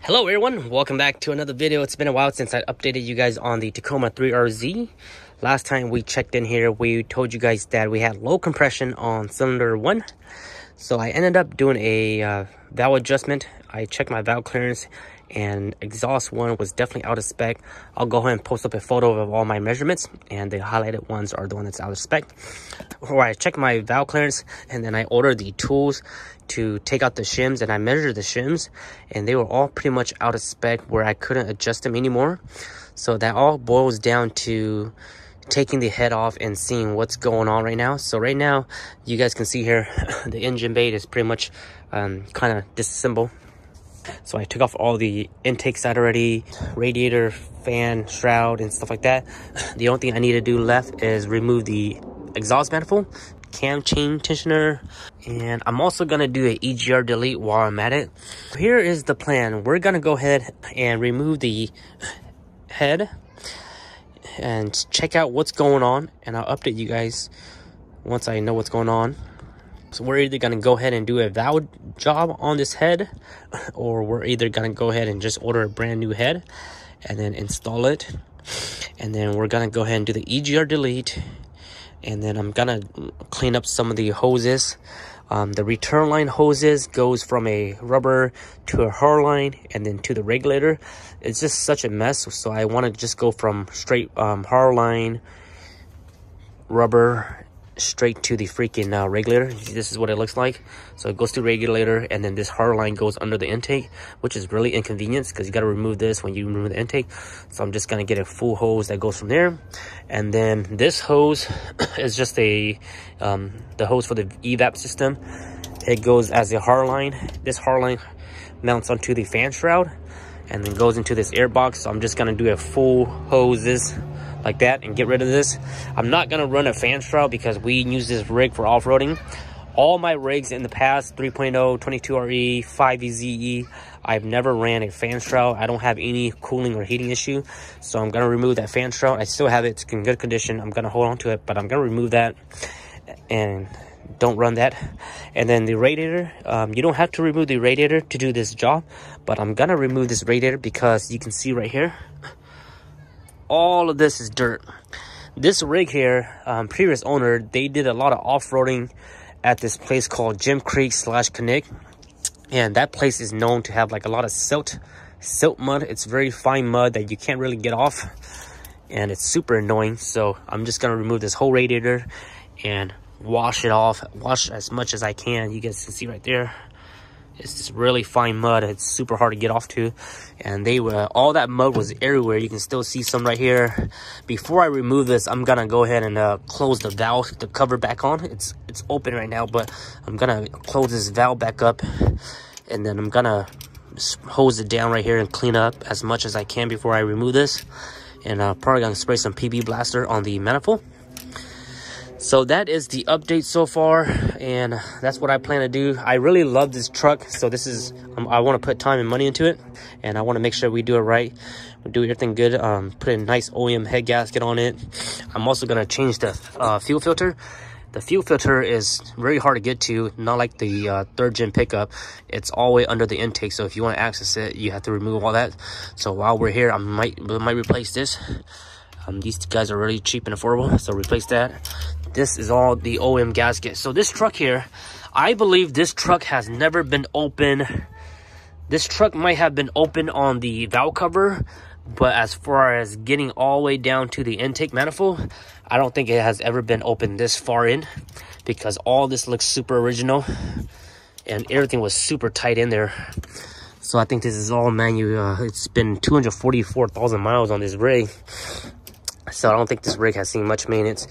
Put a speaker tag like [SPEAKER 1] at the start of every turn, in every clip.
[SPEAKER 1] Hello everyone, welcome back to another video. It's been a while since I updated you guys on the Tacoma 3RZ. Last time we checked in here, we told you guys that we had low compression on cylinder 1. So I ended up doing a valve adjustment. I checked my valve clearance and exhaust 1 was definitely out of spec. I'll go ahead and post up a photo of all my measurements, and the highlighted ones are the one that's out of spec. Where I checked my valve clearance and then I ordered the tools to take out the shims, and I measured the shims and they were all pretty much out of spec where I couldn't adjust them anymore. So that all boils down to taking the head off and seeing what's going on right now. So right now you guys can see here the engine bay is pretty much kind of disassembled. So I took off all the intake side already, radiator, fan, shroud, and stuff like that. The only thing I need to do left is remove the exhaust manifold, cam chain tensioner, and I'm also gonna do an EGR delete while I'm at it. Here is the plan. We're gonna go ahead and remove the head and check out what's going on, and I'll update you guys once I know what's going on. So we're either gonna go ahead and do a valve job on this head, or we're either gonna go ahead and just order a brand new head and then install it, and then we're gonna go ahead and do the EGR delete, and then I'm gonna clean up some of the hoses. The return line hoses goes from a rubber to a hard line and then to the regulator. It's just such a mess, so I want to just go from straight hard line rubber straight to the freaking regulator. This is what it looks like. So it goes to regulator, and then this hard line goes under the intake, which is really inconvenient because you got to remove this when you remove the intake. So I'm just gonna get a full hose that goes from there, and then this hose is just a the hose for the evap system. It goes as a hard line. This hard line mounts onto the fan shroud and then goes into this air box. So I'm just gonna do a full hoses like that and get rid of this. I'm not gonna run a fan shroud because we use this rig for off-roading. All my rigs in the past, 3.0, 22RE, 5EZE, I've never ran a fan shroud. I don't have any cooling or heating issue, so I'm gonna remove that fan shroud. I still have it, it's in good condition. I'm gonna hold on to it, but I'm gonna remove that and don't run that. And then the radiator, you don't have to remove the radiator to do this job, but I'm gonna remove this radiator because you can see right here, all of this is dirt. This rig here, previous owner, they did a lot of off-roading at this place called Jim Creek / Connect, and that place is known to have like a lot of silt mud. It's very fine mud that you can't really get off, and it's super annoying. So I'm just gonna remove this whole radiator and wash it off, wash as much as I can. You guys can see right there, it's just really fine mud. It's super hard to get off to, and they were all that mud was everywhere. You can still see some right here. Before I remove this, I'm gonna go ahead and close the valve, the cover back on. It's open right now, but I'm gonna close this valve back up, and then I'm gonna hose it down right here and clean up as much as I can before I remove this. And probably gonna spray some PB blaster on the manifold. So that is the update so far, and that's what I plan to do. I really love this truck, so this is I want to put time and money into it, and I want to make sure we do it right. We do everything good. Put a nice OEM head gasket on it. I'm also gonna change the fuel filter. The fuel filter is very hard to get to, not like the third gen pickup. It's all the way under the intake, so if you want to access it, you have to remove all that. So while we're here, I might replace this. These guys are really cheap and affordable, so replace that. This is all the OEM gasket. So this truck here, I believe this truck has never been open. This truck might have been open on the valve cover, but as far as getting all the way down to the intake manifold, I don't think it has ever been opened this far in, because all this looks super original and everything was super tight in there. So I think this is all manual. It's been 244,000 miles on this rig, so I don't think this rig has seen much maintenance.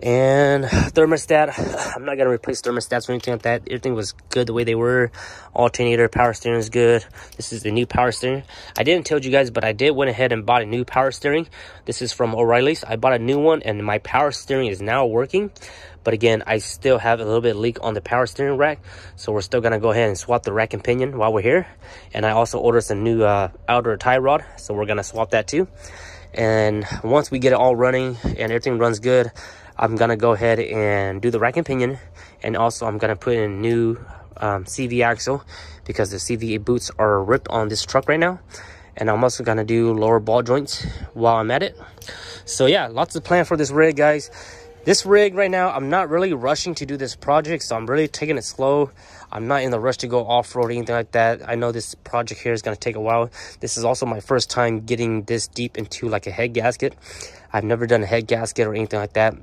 [SPEAKER 1] And thermostat, I'm not gonna replace thermostats or anything like that. Everything was good the way they were. Alternator, power steering is good. This is the new power steering. I didn't tell you guys, but I did went ahead and bought a new power steering. This is from O'Reilly's. I bought a new one, and my power steering is now working. But again, I still have a little bit of leak on the power steering rack, so we're still gonna go ahead and swap the rack and pinion while we're here. And I also ordered some new outer tie rod, so we're gonna swap that too. And once we get it all running and everything runs good, I'm gonna go ahead and do the rack and pinion, and also I'm gonna put in new CV axle because the CV boots are ripped on this truck right now. And I'm also gonna do lower ball joints while I'm at it. So yeah, lots of plan for this rig, guys. This rig right now, I'm not really rushing to do this project, so I'm really taking it slow. I'm not in the rush to go off-road or anything like that. I know this project here is going to take a while. This is also my first time getting this deep into like a head gasket. I've never done a head gasket or anything like that.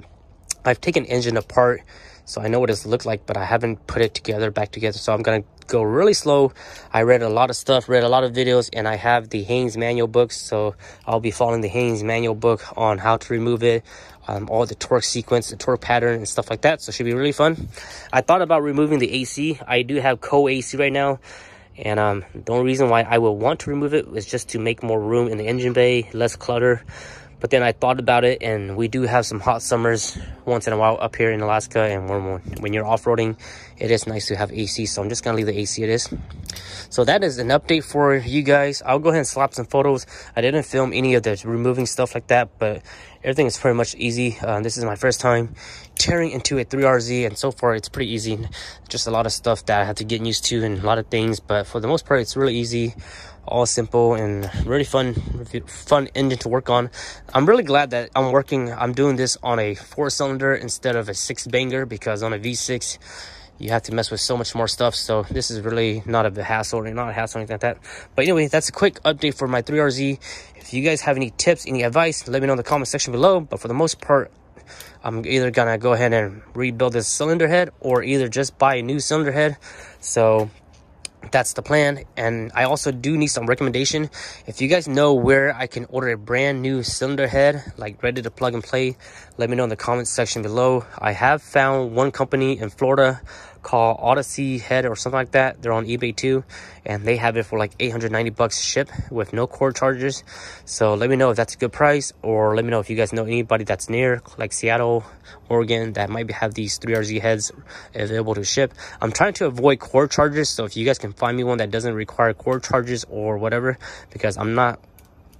[SPEAKER 1] I've taken engine apart, so I know what it's looked like, but I haven't put it back together. So I'm going to go really slow. I read a lot of stuff, read a lot of videos, and I have the Haynes manual books. So I'll be following the Haynes manual book on how to remove it, all the torque sequence, the torque pattern, and stuff like that. So it should be really fun. I thought about removing the AC. I do have co-AC right now. And the only reason why I will want to remove it is just to make more room in the engine bay, less clutter. But then I thought about it, and we do have some hot summers once in a while up here in Alaska. And when you're off-roading, it is nice to have AC. So I'm just going to leave the AC it is. So that is an update for you guys. I'll go ahead and slap some photos. I didn't film any of the removing stuff like that, but everything is pretty much easy. This is my first time tearing into a 3RZ, and so far it's pretty easy. Just a lot of stuff that I have to get used to and a lot of things, but for the most part, it's really easy. All simple and really fun engine to work on. I'm really glad that I'm doing this on a 4-cylinder instead of a 6-banger, because on a V6 you have to mess with so much more stuff. So this is really not a hassle or not a hassle or anything like that. But anyway, that's a quick update for my 3RZ. If you guys have any tips, any advice, let me know in the comment section below. But for the most part, I'm either gonna go ahead and rebuild this cylinder head or either just buy a new cylinder head. So that's the plan. And I also do need some recommendation. If you guys know where I can order a brand new cylinder head, like ready to plug and play, let me know in the comments section below. I have found one company in Florida called Odyssey Head or something like that. They're on eBay too, and they have it for like $890 ship with no cord chargers. So let me know if that's a good price, or let me know if you guys know anybody that's near like Seattle, Oregon, that might have these 3RZ heads available to ship. I'm trying to avoid cord chargers, so if you guys can find me one that doesn't require cord chargers or whatever, because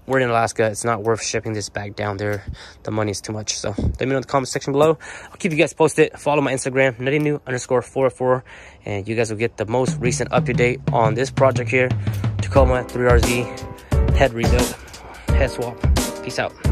[SPEAKER 1] we're in Alaska, it's not worth shipping this back down there. The money is too much. So let me know in the comment section below. I'll keep you guys posted. Follow my Instagram, NuttyNu_404, and you guys will get the most recent up-to-date on this project here. Tacoma 3RZ head rebuild, head swap. Peace out.